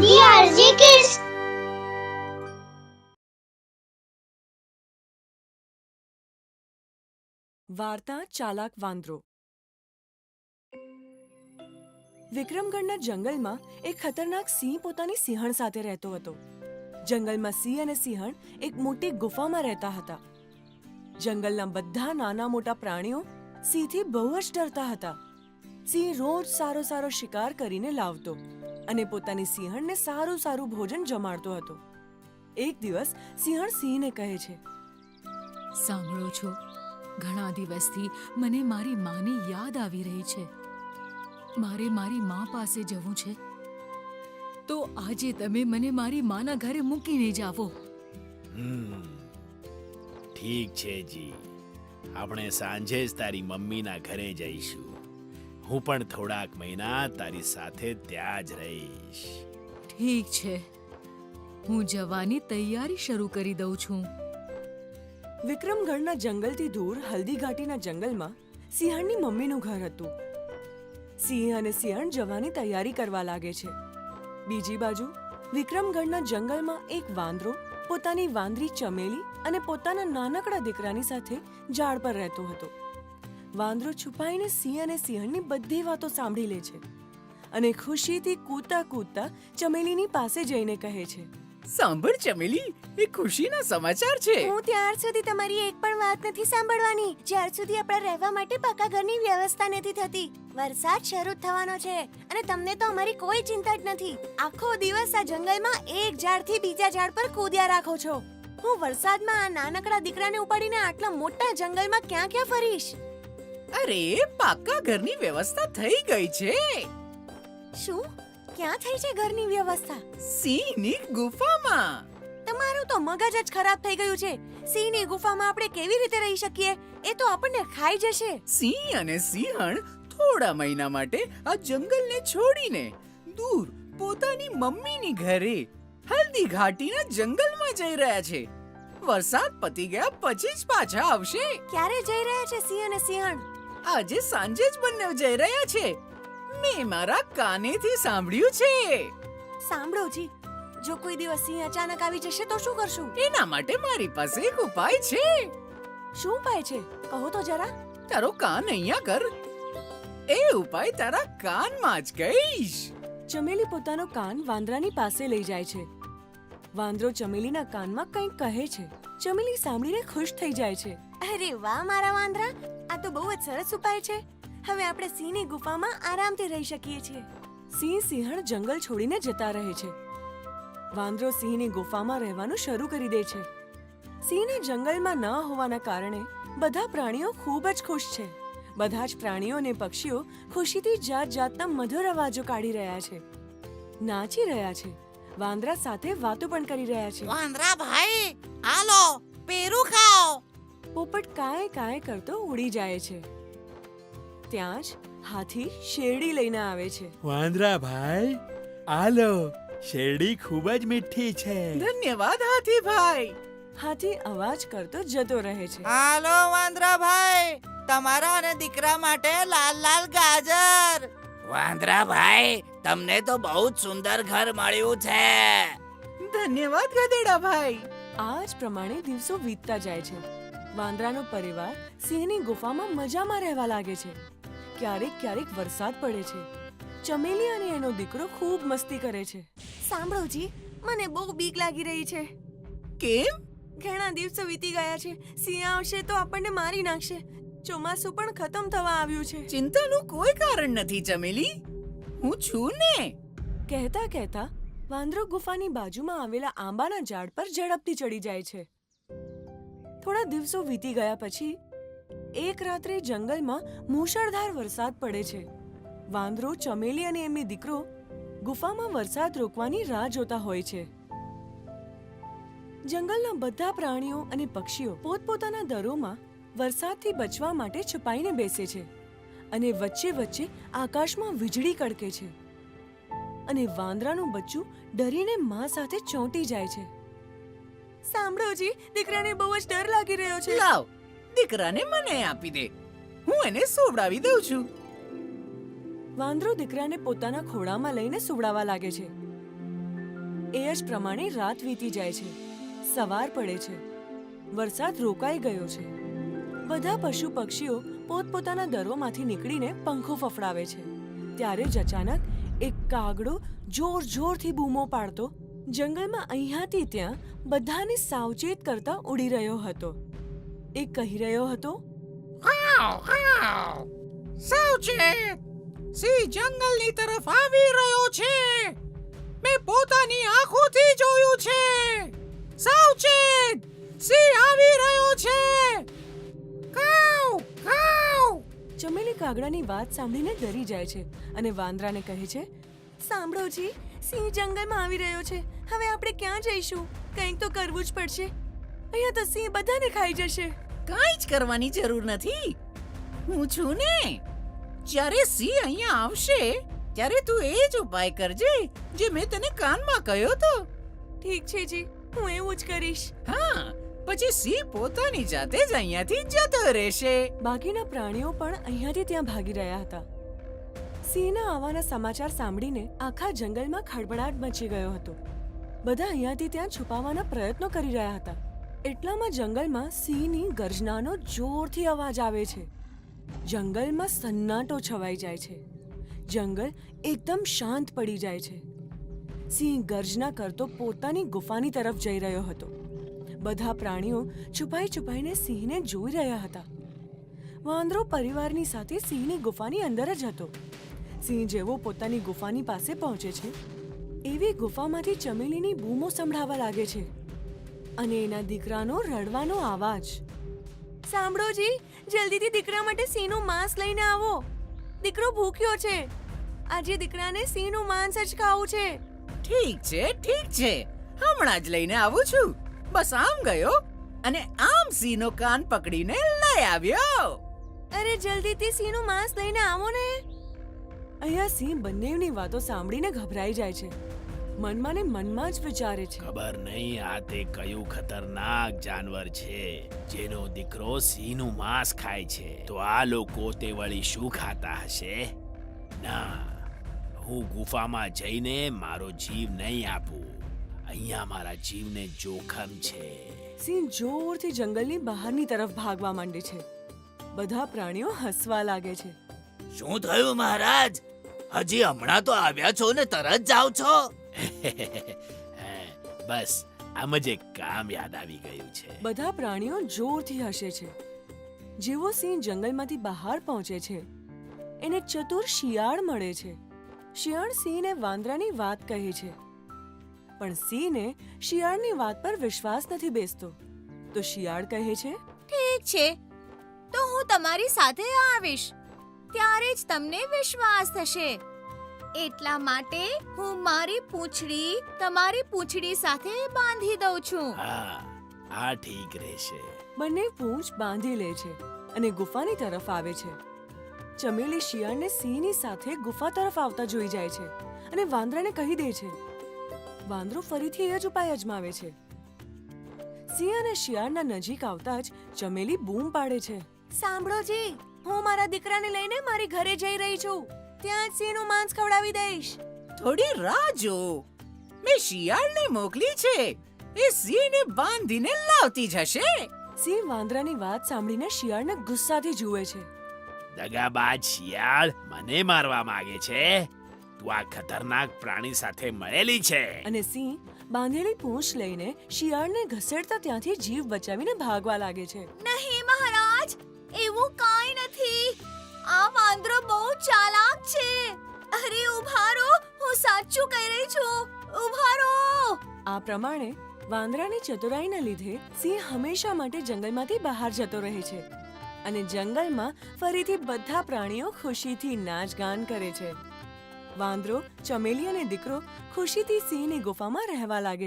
DRG Kids. વાર્તા ચાલાક વાંદરો. વિક્રમગઢના જંગલમાં એક ખતરનાક સિંહ પોતાની સિંહણ સાથે રહેતો હતો. જંગલમાં સિંહ અને સિંહણ એક મોટી ગુફામાં રહેતા હતા. જંગલના બધા નાના મોટા પ્રાણીઓ સિંહથી બહુ જ ડરતા હતા. સિંહ રોજ સારો શિકાર કરીને લાવતો અને પોતાની સિંહણને સારું ભોજન જમાડતો હતો. એક દિવસ સિંહણ સિંહને કહે છે, સાંભળો છો, ઘણા દિવસથી મને મારી માની યાદ આવી રહી છે. મારે મારી મા પાસે જવું છે, તો આજે તમે મને મારી માના ઘરે મૂકીને જાવો. ઠીક છે જી, આપણે સાંજે જ તારી મમ્મીના ઘરે જઈશું. હું પણ થોડાક મહિના તારી સાથે ત્યાં જ રહીશ. ઠીક છે, હું જવાની તૈયારી શરૂ કરી દઉં છું. વિક્રમગઢના જંગલથી દૂર હલ્દી ઘાટીના જંગલમાં સિંહણની મમ્મીનું ઘર હતું. સિંહ અને સિંહણ જવાની તૈયારી કરવા લાગે છે. બીજી બાજુ વિક્રમગઢના જંગલમાં એક વાંદરો પોતાની વાંદરી ચમેલી અને પોતાના નાનકડા દીકરાની સાથે ઝાડ પર રહેતો હતો. વાંદરો છુપાઈને સિંહ અને સિંહણની બધી વાતો સાંભળી લે છે અને ખુશીથી કૂદતા ચમેલીની પાસે જઈને કહે છે, સાંભળ ચમેલી, એ ખુશીના સમાચાર છે. હું ત્યાર સુધી તમારી એક પણ વાત નથી સાંભળવાની જ્યાર સુધી આપણા રહેવા માટે પાકા ઘરની વ્યવસ્થા નથી થતી. વરસાદ શરૂ થવાનો છે અને તમને તો અમારી કોઈ ચિંતા જ નથી. આખો દિવસ આ જંગલમાં એક ઝાડથી બીજા ઝાડ પર કૂદ્યા રાખો છો. હું વરસાદમાં આ નાનકડા દીકરાને ઉપાડીને આટલા મોટા જંગલમાં ક્યાં ફરીશ? અરે, પાકા ઘરની વ્યવસ્થા થઈ ગઈ છે. શું? ક્યાં થઈ છે ઘરની વ્યવસ્થા? સિંહની ગુફામાં. તમારું તો મગજ જ ખરાબ થઈ ગયું છે. સિંહની ગુફામાં આપણે કેવી રીતે રહી શકીએ? એ તો આપણને ખાઈ જશે. સિંહ અને સિંહણ થોડા મહિના માટે આ જંગલને છોડીને દૂર પોતાની મમ્મીની ઘરે હલ્દી ઘાટીના જંગલમાં જઈ રહ્યા છે. વરસાદ પતી ગયા પછી જ પાછા આવશે. ક્યારે જઈ રહ્યા છે સિંહ અને સિંહણ? આજે સાંજે જ બંને જઈ રહ્યા છે. મેં મારા કાનેથી સાંભળ્યું છે. સાંભળો જી, જો કોઈ દિવસ સિંહ અચાનક આવી જશે તો શું કરશું? એના માટે મારી પાસે એક ઉપાય છે. શું ઉપાય છે? કહો તો જરા. તારો કાન અહીંયા કર. એ ઉપાય તારા કાનમાં જ કહીશ. ચમેલી પોતાનો કાન વાંદરાની પાસે લઈ જાય છે. વાંદરો ચમેલીના કાનમાં કંઈક કહે છે. ચમેલી સાંભળીને ખુશ થઈ જાય છે. અરે વાહ મારા વાંદરા, આ તો બહુ જ સરસ ઉપાય છે. હવે આપણે સિંહની ગુફામાં આરામથી રહી શકીએ છીએ. સિંહ સિંહણ જંગલ છોડીને જતા રહે છે. વાંદરો સિંહની ગુફામાં રહેવાનું શરૂ કરી દે છે. સિંહને જંગલમાં ન હોવાના કારણે બધા પ્રાણીઓ ખૂબ જ ખુશ છે. બધા જ પ્રાણીઓ અને પક્ષીઓ ખુશીથી જાતના મધુર અવાજો કાઢી રહ્યા છે, નાચી રહ્યા છે, વાંદરા સાથે વાતો પણ કરી રહ્યા છે. વાંદરા ભાઈ, હાલો પેરું ખાઓ. પોપટ કાય કરતો ઉડી જાય છે. ત્યાં જ હાથી શેરડી લઈને આવે છે. વાંદરા ભાઈ, આલો, શેરડી ખૂબ જ મીઠી છે. ધન્યવાદ હાથી ભાઈ. હાથી અવાજ કરતો જતો રહે છે. હાલો વાંદરા ભાઈ, તમારા અને દીકરા માટે લાલ ગાજર. વાંદરા ભાઈ, તમને તો બહુ જ સુંદર ઘર મળ્યું છે. ધન્યવાદ ગધેડા ભાઈ. આ જ પ્રમાણે દિવસો વીતતા જાય છે. વાંદરાનો પરિવાર સિંહની ગુફામાં મજામાં રહેવા લાગે છે. ક્યારેક વરસાદ પડે છે. ચમેલી અને એનો દીકરો ખૂબ મસ્તી કરે છે. સાંભળો જી, મને બહુ બીક લાગી રહી છે. કેમ? ઘણા દિવસો વીતી ગયા છે. સિંહ આવશે તો આપણને મારી નાખશે. ચોમાસું પણ ખતમ થવા આવ્યું છે. ચિંતાનું કોઈ કારણ નથી ચમેલી, હું છું ને. કહેતા વાંદરો ગુફાની બાજુમાં આવેલા આંબાના ઝાડ પર ઝડપથી ચડી જાય છે. થોડા દિવસો વીતી ગયા પછી એક રાત્રે જંગલમાં મૂશળધાર વરસાદ પડે છે. વાંદરો, ચમેલી અને એમનો દીકરો ગુફામાં વરસાદ રોકવાની રાહ જોતા હોય છે. જંગલના બધા પ્રાણીઓ અને પક્ષીઓ પોતપોતાના દરોમાં વરસાદથી બચવા માટે છુપાઈને બેસે છે અને વચ્ચે આકાશમાં વીજળી કડકે છે અને વાંદરાનું બચ્ચું ડરીને માં સાથે ચોંટી જાય છે. સાંભળો જી, દીકરાને બહુ જ ડર લાગી રહ્યો છે. લાવ, દીકરાને મને આપી દે, હું એને સુવડાવી દઉં છું. વાંદરો દીકરાને પોતાના ખોળામાં લઈને સુવડાવવા લાગે છે. એ જ પ્રમાણે રાત વીતી જાય છે. સવાર પડે છે. વરસાદ રોકાઈ ગયો છે. બધા પશુ પક્ષીઓ પોતપોતાના દરોમાંથી નીકળીને પંખો ફફડાવે છે. ત્યારે જ અચાનક એક કાગડો જોર જોરથી બૂમો પાડતો જંગલમાં અહીંયાથી ત્યાં બધાને સાવચેત કરતા ઉડી રહ્યો હતો. એ કહી રહ્યો હતો, સાવચેત! સિંહ જંગલની તરફ આવી રહ્યો છે. મેં પોતાની આંખોથી જોયું છે. સાવચેત! સિંહ આવી રહ્યો છે. કાઉ કાઉ! ચમેલી કાગડાની વાત સાંભળીને ડરી જાય છે અને વાંદરાને કહે છે, સાંભળો જી, સિંહ જંગલમાં આવી રહ્યો છે. હવે આપણે ક્યાં જઈશું? કંઈક તો કરવું જ પડશે. અહીંયા તો સિંહ બધાને ખાઈ જશે. કાંઈ જ કરવાની જરૂર નથી. હું છું ને. જ્યારે સિંહ અહીંયા આવશે ત્યારે તું એ જ ઉપાય કરજે જે મેં તને કાનમાં કહ્યો તો. ઠીક છે જી, હું એવું જ કરીશ. હા, પછી સિંહ પોતાની જાતે જ અહીંયાથી જતો રહેશે. બાકીના પ્રાણીઓ પણ અહીંયાથી ત્યાં ભાગી રહ્યા હતા. સિંહના આવવાના સમાચાર સાંભળીને આખા જંગલમાં ખળભળાટ મચી ગયો હતો. બધા અહીંયાથી ત્યાં છુપાવવાના પ્રયત્નો કરી રહ્યા હતા. એટલામાં જંગલમાં સિંહની ગર્જનાનો જોરથી અવાજ આવે છે. જંગલમાં સન્નાટો છવાઈ જાય છે. જંગલ એકદમ શાંત પડી જાય છે. સિંહ ગર્જના કરતો પોતાની ગુફાની તરફ જઈ રહ્યો હતો. બધા પ્રાણીઓ છુપાઈ છુપાઈને સિંહને જોઈ રહ્યા હતા. વાંદરો પરિવારની સાથે સિંહની ગુફાની અંદર જ હતો. સિંહ જેવો પોતાની ગુફાની પાસે પહોંચે છે એવી ગુફામાંથી ચમેલીની બૂમો સંભળાવા લાગે છે અને એના દીકરાનો રડવાનો અવાજ. સાંભળો જી, જલ્દીથી દીકરા માટે સિંહનું માંસ લઈને આવો. દીકરો ભૂખ્યો છે. આજે દીકરાને સિંહનું માંસ જ ખાવું છે. ઠીક છે, ઠીક છે. હમણાં જ લઈને આવું છું. બસ આમ ગયો અને આમ સિંહનો કાન પકડીને લઈ આવ્યો. અરે જલ્દીથી સિંહનું માંસ લઈને આવો ને. અહીંયા સિંહ બંનેની વાતો સાંભળીને ગભરાઈ જાય છે. મનમાં ને મનમાં જ વિચારે છે, ખબર નહીં આ તે કયું ખતરનાક જાનવર છે જેનો દીકરો સિંહનું માંસ ખાય છે. તો આ લોકો તે વળી શું ખાતા હશે? ના, હું ગુફામાં જઈને મારો જીવ નહીં આપું. અહીંયા મારા જીવને જોખમ છે. સિંહ જોરથી જંગલની બહારની તરફ ભાગવા માંડે છે. બધા પ્રાણીઓ હસવા લાગે છે. શું થયું મહારાજ? હજી હમણાં તો આવ્યા છો ને તરત જાવ છો? બસ આમ જ એક કામ યાદ આવી ગયું છે. બધા પ્રાણીઓ જોરથી હસે છે. જેવો સિંહ જંગલમાંથી બહાર પહોંચે છે એને ચતુર શિયાળ મળે છે. શિયાળ સિંહને વાંદરાની વાત કહે છે, પણ સિંહને શિયાળની વાત પર વિશ્વાસ નથી બેસતો. તો શિયાળ કહે છે, ઠીક છે, તો હું તમારી સાથે આવીશ. ત્યારે જ તમને વિશ્વાસ થશે. એટલા માટે હું મારી પૂંછડી તમારી પૂંછડી સાથે બાંધી દઉં છું. હા, આ ઠીક રહેશે. બંને પૂંછ બાંધી લે છે અને ગુફાની તરફ આવે છે. ચમેલી શિયાળને સિંહની સાથે ગુફા તરફ આવતા જોઈ જાય છે અને વાંદરાને કહી દે છે. વાંદરો ફરીથી એ જ ઉપાય અજમાવે છે. સિંહ અને શિયાળના નજીક આવતા જ ચમેલી બૂમ પાડે છે, સાંભળો જી, હું મારા દીકરાને લઈને મારી ઘરે જઈ રહી છું. ત્યાં જ સિંહનું માંસ ખવડાવી દઈશ. થોડી રાહ જો. મેં શિયાળને મોકલી છે. એ સિંહને બાંધીને લાવતી જ હશે. સિંહ વાંદરાની વાત સાંભળીને શિયાળને ગુસ્સાથી જુએ છે. દગાબાજ શિયાળ મને મારવા માંગે છે? તું આ ખતરનાક પ્રાણી સાથે મળેલી છે. અને સિંહ બાંધેલી પૂંછ લઈને શિયાળને ઘસેડતા ત્યાંથી જીવ બચાવીને ભાગવા લાગે છે. નહીં મહારાજ, એવું કાંઈ નથી. આ વાંદરો બહુ ચાલાક છે. અરે ઊભા રહો, હું સાચું કહી રહી છું. ઊભા રહો. આ પ્રમાણે વાંદરાની ચતુરાઈના લીધે સિંહ હંમેશા માટે જંગલમાંથી બહાર જતો રહે છે અને જંગલમાં ફરીથી બધા પ્રાણીઓ ખુશીથી નાચગાન કરે છે. વાંદરો, ચમેલી અને દીકરો ખુશીથી સિંહની ગુફામાં રહેવા લાગે